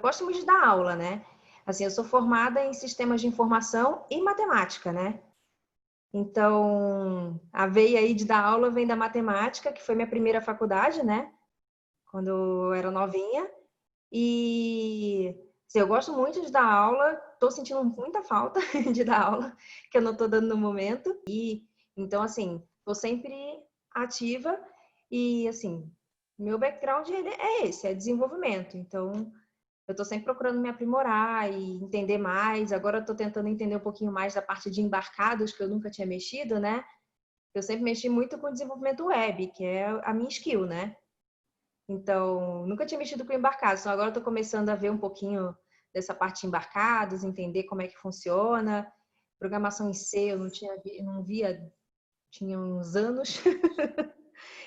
gosto muito de dar aula, né? Assim, eu sou formada em sistemas de informação e matemática, né? Então, a veia aí de dar aula vem da matemática, que foi minha primeira faculdade, né? Quando eu era novinha. E assim, eu gosto muito de dar aula, tô sentindo muita falta de dar aula, que eu não tô dando no momento. E então, assim, tô sempre ativa e assim, meu background é esse, é desenvolvimento. Então, eu tô sempre procurando me aprimorar e entender mais. Agora eu tô tentando entender um pouquinho mais da parte de embarcados, que eu nunca tinha mexido, né? Eu sempre mexi muito com desenvolvimento web, que é a minha skill, né? Então, nunca tinha mexido com embarcados. Então, agora eu tô começando a ver um pouquinho dessa parte de embarcados, entender como é que funciona. Programação em C eu não via, tinha uns anos.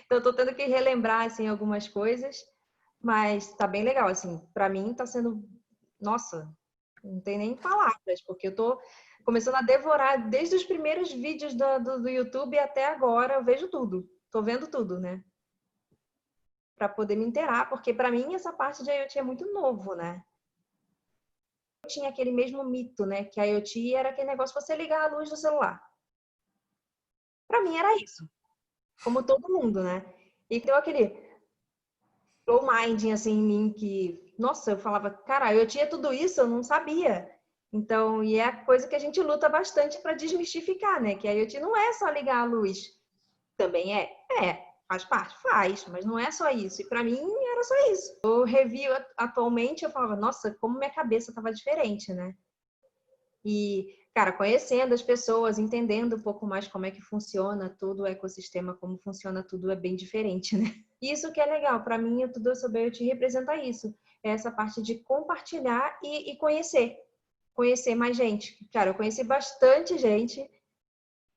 Então, eu tô tendo que relembrar, assim, algumas coisas. Mas tá bem legal, assim. Pra mim tá sendo... Nossa, não tem nem palavras, porque eu tô começando a devorar desde os primeiros vídeos do YouTube até agora, eu vejo tudo. Tô vendo tudo, né? Para poder me inteirar, porque para mim essa parte de IoT é muito novo, né? Eu tinha aquele mesmo mito, né? Que a IoT era aquele negócio de você ligar a luz do celular. Para mim era isso, como todo mundo, né? E deu aquele low minding assim em mim que, nossa, eu falava, cara, eu tinha tudo isso, eu não sabia. Então, e é a coisa que a gente luta bastante para desmistificar, né? Que a IoT não é só ligar a luz. Também é? É, faz parte? Faz, mas não é só isso. E para mim era só isso. Eu revi atualmente, eu falava, nossa, como minha cabeça estava diferente, né? E, cara, conhecendo as pessoas, entendendo um pouco mais como é que funciona todo o ecossistema, como funciona tudo, é bem diferente, né? Isso que é legal, para mim, o Tudo Sobre IoT representa isso. É essa parte de compartilhar e conhecer. Conhecer mais gente. Cara, eu conheci bastante gente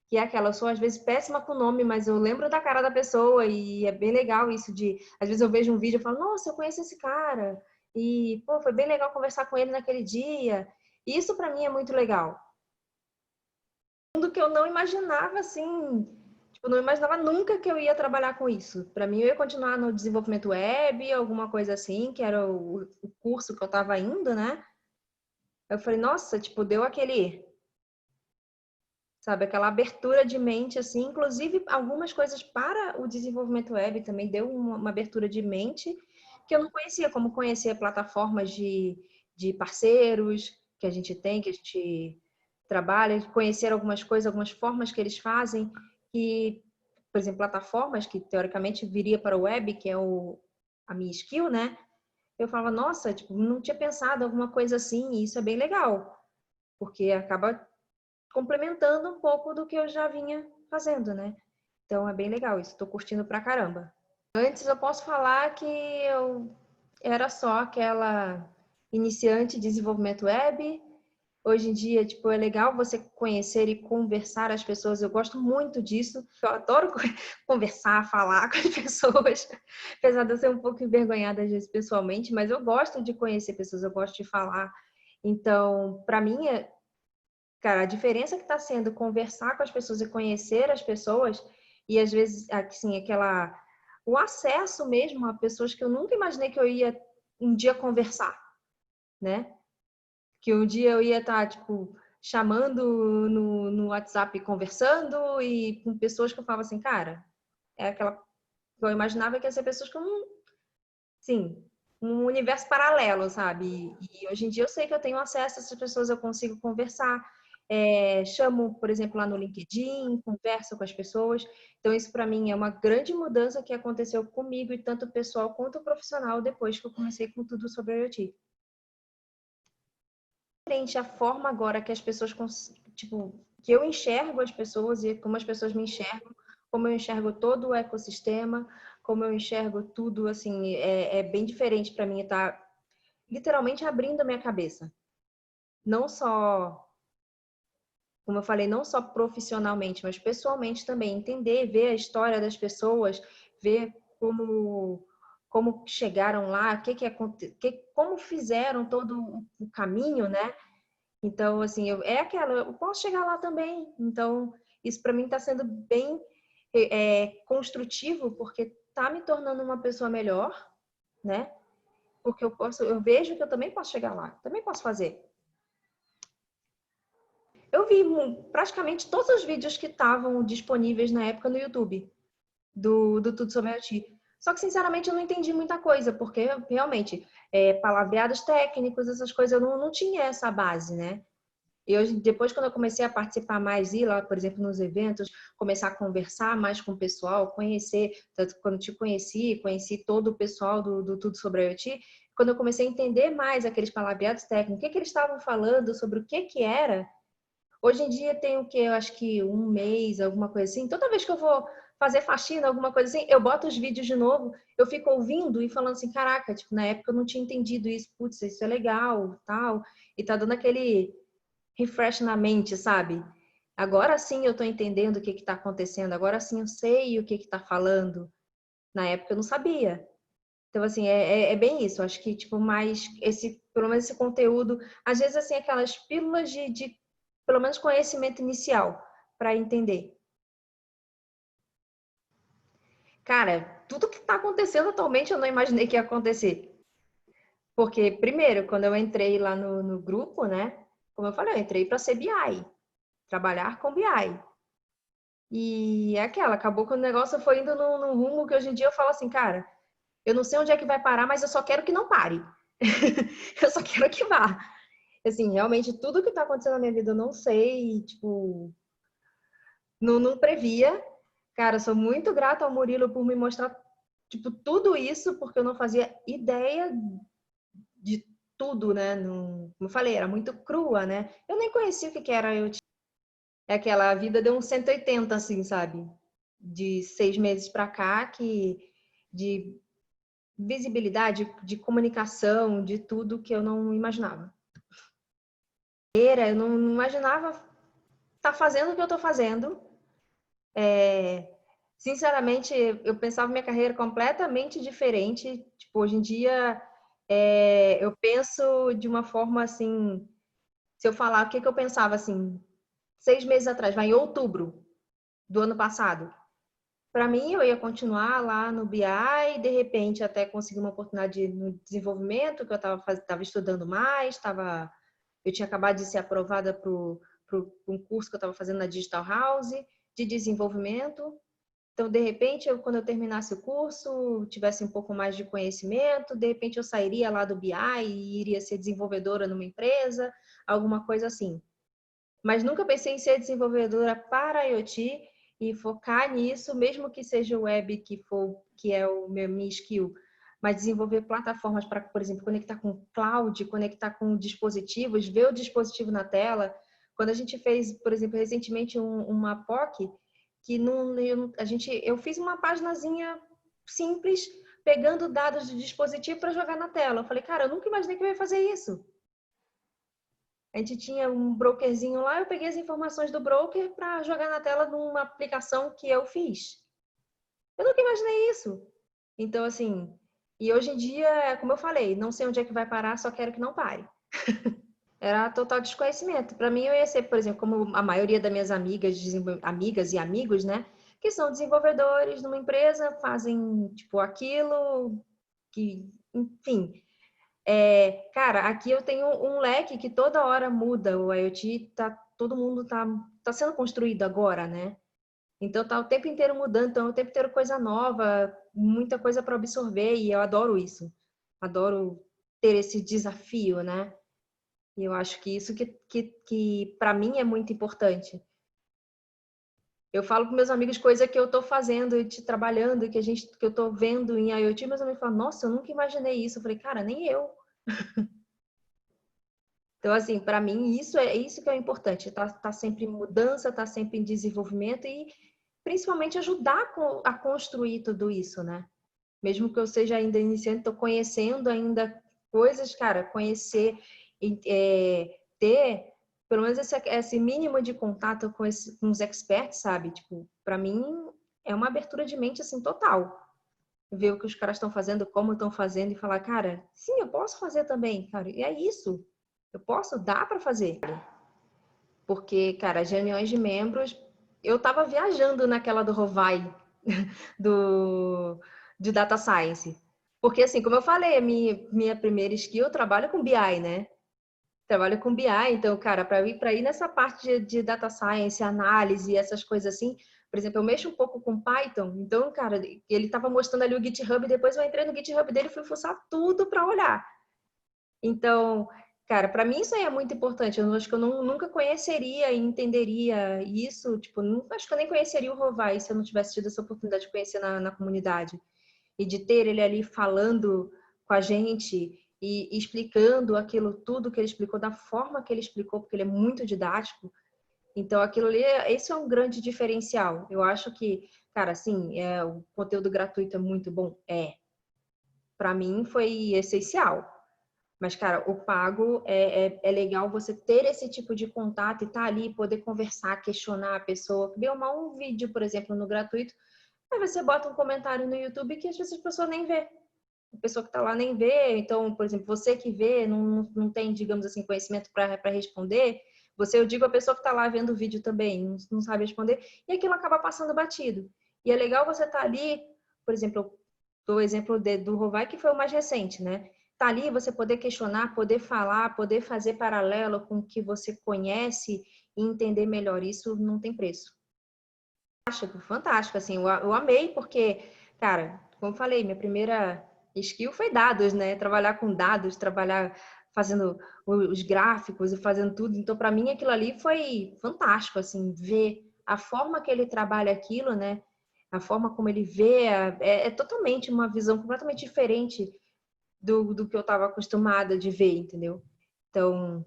que é aquela, eu sou às vezes péssima com nome, mas eu lembro da cara da pessoa e é bem legal isso de, às vezes eu vejo um vídeo e falo, nossa, eu conheço esse cara e, pô, foi bem legal conversar com ele naquele dia. E isso pra mim é muito legal. Tudo que eu não imaginava assim, tipo, não imaginava nunca que eu ia trabalhar com isso. Pra mim eu ia continuar no desenvolvimento web, alguma coisa assim, que era o curso que eu tava indo, né? Eu falei, nossa, tipo, deu aquele, sabe, aquela abertura de mente, assim, inclusive algumas coisas para o desenvolvimento web também deu uma abertura de mente que eu não conhecia, como conhecer plataformas de parceiros que a gente tem, que a gente trabalha, conhecer algumas coisas, algumas formas que eles fazem, que, por exemplo, plataformas que teoricamente viria para o web, que é a minha skill, né? Eu falava, nossa, tipo, não tinha pensado alguma coisa assim, e isso é bem legal, porque acaba complementando um pouco do que eu já vinha fazendo, né? Então é bem legal isso, tô curtindo pra caramba. Antes eu posso falar que eu era só aquela iniciante de desenvolvimento web. Hoje em dia, tipo, é legal você conhecer e conversar as pessoas. Eu gosto muito disso. Eu adoro conversar, falar com as pessoas. Apesar de eu ser um pouco envergonhada às vezes pessoalmente, mas eu gosto de conhecer pessoas, eu gosto de falar. Então, para mim, cara, a diferença que está sendo conversar com as pessoas e conhecer as pessoas, e às vezes, assim, o acesso mesmo a pessoas que eu nunca imaginei que eu ia um dia conversar, né? Que um dia eu ia estar, tipo, chamando no WhatsApp, conversando, e com pessoas que eu falava assim, cara, é aquela que eu imaginava que ia ser pessoas que eu não, sim, um universo paralelo, sabe? E hoje em dia eu sei que eu tenho acesso a essas pessoas, eu consigo conversar. Chamo, por exemplo, lá no LinkedIn, converso com as pessoas. Então, isso para mim é uma grande mudança que aconteceu comigo, e tanto pessoal quanto profissional, depois que eu comecei com tudo sobre a IoT. Frente à forma agora que as pessoas, tipo, que eu enxergo as pessoas e como as pessoas me enxergam, como eu enxergo todo o ecossistema, como eu enxergo tudo, assim, é bem diferente para mim, tá literalmente abrindo a minha cabeça. Não só, como eu falei, não só profissionalmente, mas pessoalmente também. Entender, ver a história das pessoas, ver como chegaram lá, como fizeram todo o caminho, né? Então, assim, eu posso chegar lá também. Então, isso para mim está sendo bem construtivo, porque está me tornando uma pessoa melhor, né? porque eu vejo que eu também posso chegar lá, também posso fazer. Eu vi praticamente todos os vídeos que estavam disponíveis na época no YouTube do Tudo Sobre IoT. Só que, sinceramente, eu não entendi muita coisa, porque realmente, palavreados técnicos, essas coisas, eu não tinha essa base, né? E hoje, depois, quando eu comecei a participar mais, ir lá, por exemplo, nos eventos, começar a conversar mais com o pessoal, conhecer, tanto quando te conheci todo o pessoal do Tudo Sobre IoT, quando eu comecei a entender mais aqueles palavreados técnicos, o que eles estavam falando, sobre o que era. Hoje em dia tem o que? Eu acho que um mês, alguma coisa assim. Toda vez que eu vou fazer faxina, alguma coisa assim, eu boto os vídeos de novo, eu fico ouvindo e falando assim, caraca, tipo, na época eu não tinha entendido isso, putz, isso é legal, tal. E tá dando aquele refresh na mente, sabe? Agora sim eu tô entendendo o que que tá acontecendo, agora sim eu sei o que que tá falando. Na época eu não sabia. Então, assim, é bem isso. Eu acho que, tipo, mais pelo menos esse conteúdo, às vezes, assim, aquelas pílulas de pelo menos, conhecimento inicial para entender. Cara, tudo que está acontecendo atualmente eu não imaginei que ia acontecer. Porque, primeiro, quando eu entrei lá no grupo, né? Como eu falei, eu entrei para ser BI, trabalhar com BI. E é aquela, acabou que o negócio foi indo num rumo que hoje em dia eu falo assim, cara, eu não sei onde é que vai parar, mas eu só quero que não pare. Eu só quero que vá. Assim, realmente, tudo que tá acontecendo na minha vida eu não sei, tipo, não previa. Cara, eu sou muito grata ao Murilo por me mostrar, tipo, tudo isso, porque eu não fazia ideia de tudo, né? Como eu falei, era muito crua, né? Eu nem conhecia o que era eu. É aquela vida deu um 180, assim, sabe? De 6 meses pra cá, de visibilidade, de comunicação, de tudo que eu não imaginava. Eu não imaginava estar fazendo o que eu tô fazendo. Sinceramente, eu pensava minha carreira completamente diferente. Tipo, hoje em dia, eu penso de uma forma assim. Se eu falar o que eu pensava assim, 6 meses atrás, vai em outubro do ano passado. Para mim, eu ia continuar lá no BI, de repente até conseguir uma oportunidade no desenvolvimento, que eu estava estudando mais, eu tinha acabado de ser aprovada para um curso que eu estava fazendo na Digital House de desenvolvimento. Então, de repente, quando eu terminasse o curso, tivesse um pouco mais de conhecimento, de repente eu sairia lá do BI e iria ser desenvolvedora numa empresa, alguma coisa assim. Mas nunca pensei em ser desenvolvedora para IoT e focar nisso, mesmo que seja web, que é o minha skill, mas desenvolver plataformas para, por exemplo, conectar com cloud, conectar com dispositivos, ver o dispositivo na tela. Quando a gente fez, por exemplo, recentemente uma POC, que eu fiz uma paginazinha simples, pegando dados do dispositivo para jogar na tela. Eu falei, cara, eu nunca imaginei que eu ia fazer isso. A gente tinha um brokerzinho lá, eu peguei as informações do broker para jogar na tela numa aplicação que eu fiz. Eu nunca imaginei isso. Então, assim, e hoje em dia, como eu falei, não sei onde é que vai parar, só quero que não pare. Era total desconhecimento. Para mim, eu ia ser, por exemplo, como a maioria das minhas amigas e amigos, né? Que são desenvolvedores numa empresa, fazem, tipo, aquilo, que, enfim. Cara, aqui eu tenho um leque que toda hora muda. O IoT todo mundo tá sendo construído agora, né? Então tá o tempo inteiro mudando, então o tempo inteiro coisa nova, muita coisa para absorver e eu adoro isso. Adoro ter esse desafio, né? E eu acho que isso que para mim é muito importante. Eu falo com meus amigos coisa que eu tô fazendo, trabalhando, que eu tô vendo em IoT, meus amigos falam, nossa, eu nunca imaginei isso. Eu falei, cara, nem eu. Então, assim, para mim, isso é isso que é importante. Tá sempre em mudança, tá sempre em desenvolvimento e principalmente ajudar a construir tudo isso, né? Mesmo que eu seja ainda iniciante, estou conhecendo ainda coisas, cara, conhecer, ter pelo menos esse mínimo de contato com os experts, sabe? Tipo, para mim é uma abertura de mente assim total. Ver o que os caras estão fazendo, como estão fazendo e falar, cara, sim, eu posso fazer também, cara. E é isso. Eu posso, dá para fazer. Porque, cara, as reuniões de membros, eu tava viajando naquela do Rovai, do de Data Science. Porque, assim, como eu falei, a minha primeira skill, eu trabalho com BI, né? Trabalho com BI, então, cara, para ir nessa parte de data science, análise, essas coisas assim, por exemplo, eu mexo um pouco com Python, então, cara, ele estava mostrando ali o GitHub, depois eu entrei no GitHub dele e fui fuçar tudo para olhar. Então, cara, para mim isso aí é muito importante. Eu acho que eu nunca conheceria e entenderia isso, tipo, acho que eu nem conheceria o Rovai se eu não tivesse tido essa oportunidade de conhecer na comunidade e de ter ele ali falando com a gente e explicando aquilo tudo que ele explicou da forma que ele explicou, porque ele é muito didático. Então, aquilo ali, esse é um grande diferencial. Eu acho que, cara, assim, o conteúdo gratuito é muito bom. Para mim foi essencial. Mas, cara, o pago é legal você ter esse tipo de contato e estar ali, poder conversar, questionar a pessoa. Deu mal um vídeo, por exemplo, no gratuito, aí você bota um comentário no YouTube que às vezes a pessoa nem vê. A pessoa que está lá nem vê. Então, por exemplo, você que vê, não tem, digamos assim, conhecimento para responder. Você, eu digo, a pessoa que está lá vendo o vídeo também, não sabe responder, e aquilo acaba passando batido. E é legal você estar ali, por exemplo, o exemplo do Rovai, que foi o mais recente, né? Tá ali, você poder questionar, poder falar, poder fazer paralelo com o que você conhece e entender melhor. Isso não tem preço. Fantástico, fantástico, assim, eu amei porque, cara, como eu falei, minha primeira skill foi dados, né? Trabalhar com dados, trabalhar fazendo os gráficos e fazendo tudo. Então, para mim, aquilo ali foi fantástico, assim, ver a forma que ele trabalha aquilo, né? A forma como ele vê é totalmente uma visão completamente diferente do que eu estava acostumada de ver, entendeu? Então,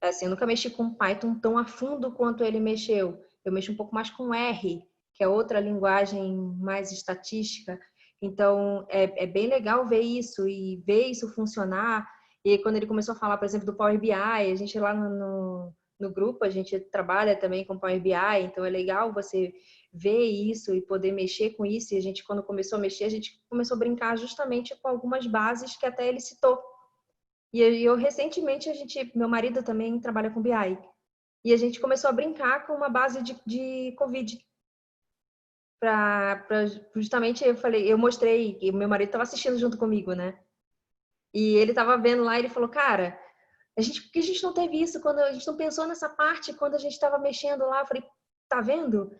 assim, eu nunca mexi com Python tão a fundo quanto ele mexeu. Eu mexo um pouco mais com R, que é outra linguagem mais estatística. Então, é bem legal ver isso e ver isso funcionar. E aí, quando ele começou a falar, por exemplo, do Power BI, a gente lá no grupo, a gente trabalha também com Power BI, então é legal você ver isso e poder mexer com isso. E a gente, quando começou a mexer, a gente começou a brincar justamente com algumas bases que até ele citou. E eu recentemente, meu marido também trabalha com BI. E a gente começou a brincar com uma base de Covid. Justamente eu falei, eu mostrei, e meu marido estava assistindo junto comigo, né? E ele estava vendo lá e ele falou, cara, por que a gente não teve isso quando a gente não pensou nessa parte quando a gente estava mexendo lá? Eu falei, tá vendo?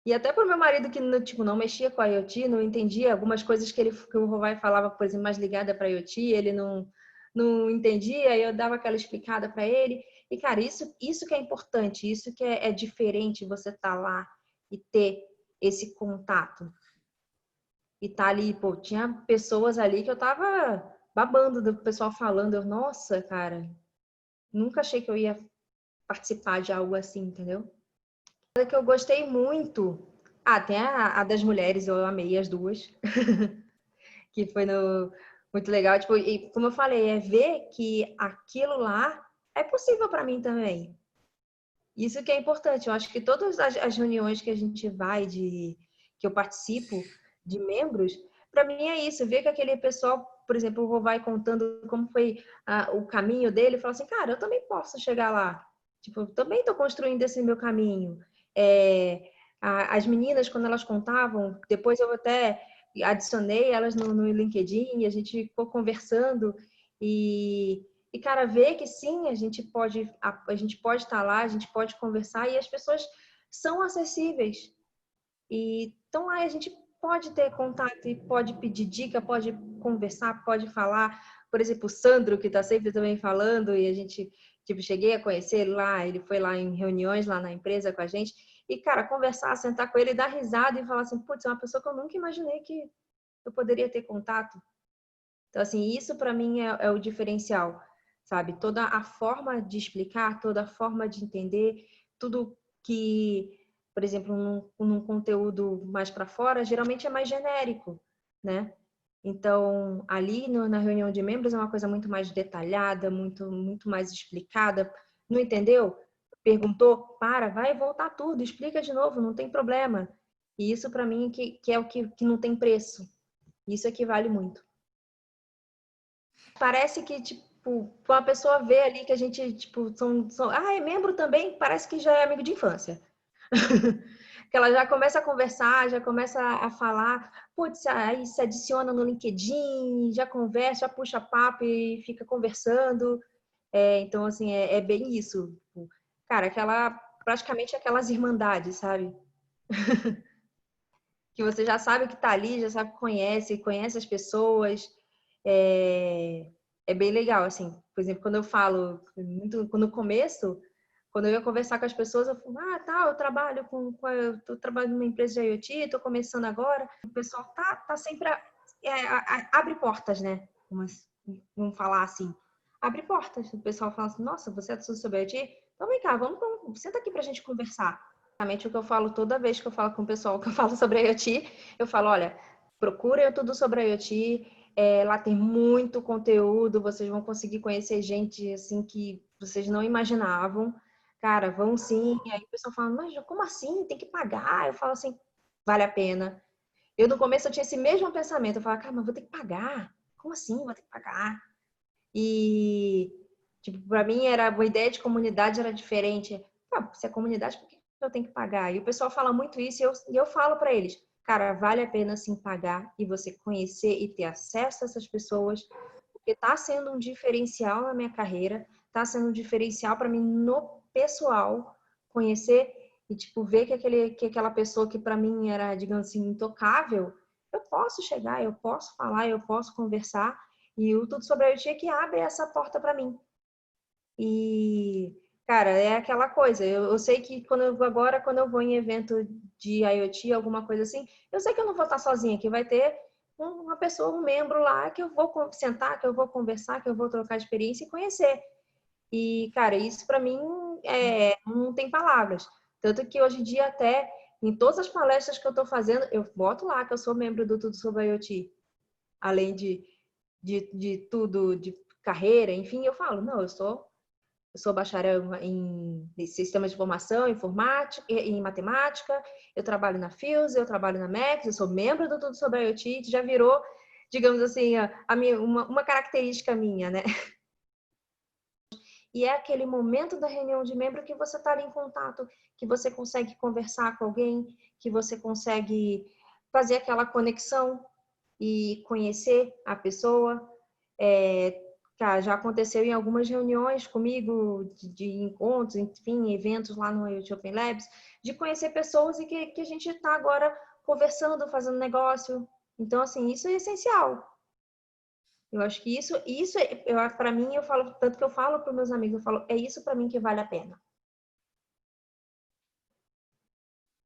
E até pro meu marido que tipo, não mexia com a IoT, não entendia algumas coisas que o Rovai falava, por exemplo, mais ligada para a IoT, ele não entendia, aí eu dava aquela explicada para ele. E, cara, isso que é importante, isso que é diferente você estar lá e ter esse contato. E tá ali, pô, tinha pessoas ali que eu tava babando do pessoal falando, nossa, cara, nunca achei que eu ia participar de algo assim, entendeu? Que eu gostei muito. Tem a das mulheres, eu amei as duas. Que foi muito legal. Tipo, e como eu falei, é ver que aquilo lá é possível para mim também. Isso que é importante. Eu acho que todas as reuniões que a gente vai, que eu participo, de membros, para mim é isso. Ver que aquele pessoal, por exemplo, o Rovai contando como foi o caminho dele, fala assim, cara, eu também posso chegar lá. Tipo, eu também estou construindo esse meu caminho. As meninas, quando elas contavam, depois eu até adicionei elas no LinkedIn, e a gente ficou conversando e, cara, ver que sim, a gente pode estar lá, a gente pode conversar e as pessoas são acessíveis. E então lá a gente pode ter contato e pode pedir dica, pode conversar, pode falar. Por exemplo, o Sandro, que está sempre também falando, e a gente, tipo, cheguei a conhecer ele lá, ele foi lá em reuniões lá na empresa com a gente. E, cara, conversar, sentar com ele, dar risada e falar assim, putz, é uma pessoa que eu nunca imaginei que eu poderia ter contato. Então, assim, isso para mim é o diferencial, sabe? Toda a forma de explicar, toda a forma de entender, tudo que, por exemplo, num conteúdo mais para fora, geralmente é mais genérico, né? Então, ali na reunião de membros é uma coisa muito mais detalhada, muito mais explicada. Não entendeu? Perguntou, vai voltar tudo, explica de novo, não tem problema. E isso para mim que é o que não tem preço. Isso equivale muito. Parece que, tipo, uma pessoa vê ali que a gente, tipo, é membro também, parece que já é amigo de infância. que ela já começa a conversar, já começa a falar, putz, aí se adiciona no LinkedIn, já conversa, já puxa papo e fica conversando. Então, assim, é bem isso. Cara, praticamente aquelas irmandades, sabe? Que você já sabe que tá ali, já sabe que conhece as pessoas. É bem legal, assim. Por exemplo, quando eu falo, no começo, quando eu ia conversar com as pessoas, eu falo, tá, eu trabalho eu trabalho numa empresa de IoT, tô começando agora. O pessoal tá sempre, abre portas, né? Vamos falar assim. Abre portas. O pessoal fala assim, nossa, você é sobre IoT? Então vem cá, senta aqui pra gente conversar. Exatamente o que eu falo toda vez que eu falo com o pessoal que eu falo sobre IoT, eu falo, olha, procura tudo sobre IoT, lá tem muito conteúdo, vocês vão conseguir conhecer gente assim que vocês não imaginavam. Cara, vão sim. E aí o pessoal fala, mas como assim? Tem que pagar? Eu falo assim, vale a pena. Eu no começo eu tinha esse mesmo pensamento, eu falava, cara, mas vou ter que pagar. Como assim? Vou ter que pagar? E tipo, para mim era a ideia de comunidade era diferente. Se é comunidade, por que eu tenho que pagar? E o pessoal fala muito isso e eu falo para eles, cara, vale a pena sim pagar e você conhecer e ter acesso a essas pessoas, porque está sendo um diferencial na minha carreira, está sendo um diferencial para mim no pessoal, conhecer e tipo ver que aquela pessoa que para mim era, digamos assim, intocável, eu posso chegar, eu posso falar, eu posso conversar e o Tudo Sobre a IoT é que abre essa porta para mim. E, cara, é aquela coisa. Eu sei que quando eu vou em evento de IoT, alguma coisa assim, eu sei que eu não vou estar sozinha, que vai ter uma pessoa, um membro lá que eu vou sentar, que eu vou conversar, que eu vou trocar experiência e conhecer. E, cara, isso para mim não tem palavras. Tanto que hoje em dia, até em todas as palestras que eu estou fazendo, eu boto lá que eu sou membro do Tudo Sobre IoT. Além de tudo, de carreira, enfim, eu falo, não, eu sou bacharel em sistemas de informação, informática, em matemática, eu trabalho na Fios, eu trabalho na Max, eu sou membro do Tudo Sobre IoT, já virou, digamos assim, uma característica minha, né? E é aquele momento da reunião de membro que você está ali em contato, que você consegue conversar com alguém, que você consegue fazer aquela conexão e conhecer a pessoa. Cara, já aconteceu em algumas reuniões comigo, de encontros, enfim, eventos lá no IoT Open Labs, de conhecer pessoas e que a gente está agora conversando, fazendo negócio. Então, assim, isso é essencial. Eu acho que isso para mim, eu falo, tanto que eu falo para meus amigos, eu falo, é isso para mim que vale a pena.